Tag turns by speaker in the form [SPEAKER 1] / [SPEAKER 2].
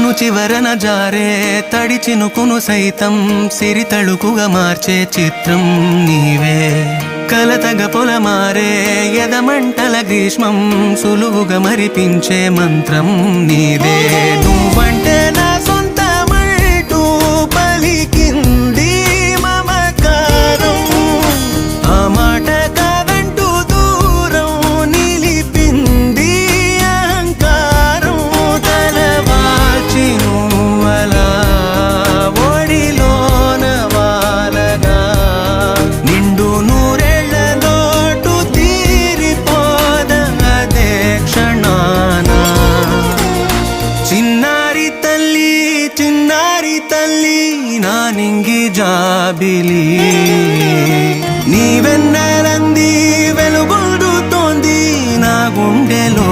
[SPEAKER 1] కను చివరన జారే తడి చినుకును సైతం సిరి తళుకుగా మార్చే చిత్రం నీవే. కలతగ పొలమారే ఎదమంటల గ్రీష్మం సులువుగా మరిపించే మంత్రం నీదే. నువ్వంటే నా సొంతమంటూ పలికింది మమకారం, ఆ మాట కాదంటూ దూరం నిలిపింది అహంకారం. తలవాల్చి నువ్వలా ఒడిలోన వాలగా నిండు నూరేళ్ల లోటు తీరిపోదదే క్షణాన. చిన్నారి తల్లి నా నింగి జాబిలి, నీ వెన్నెలంది వెలుగొందుతోంది నా గుండెలో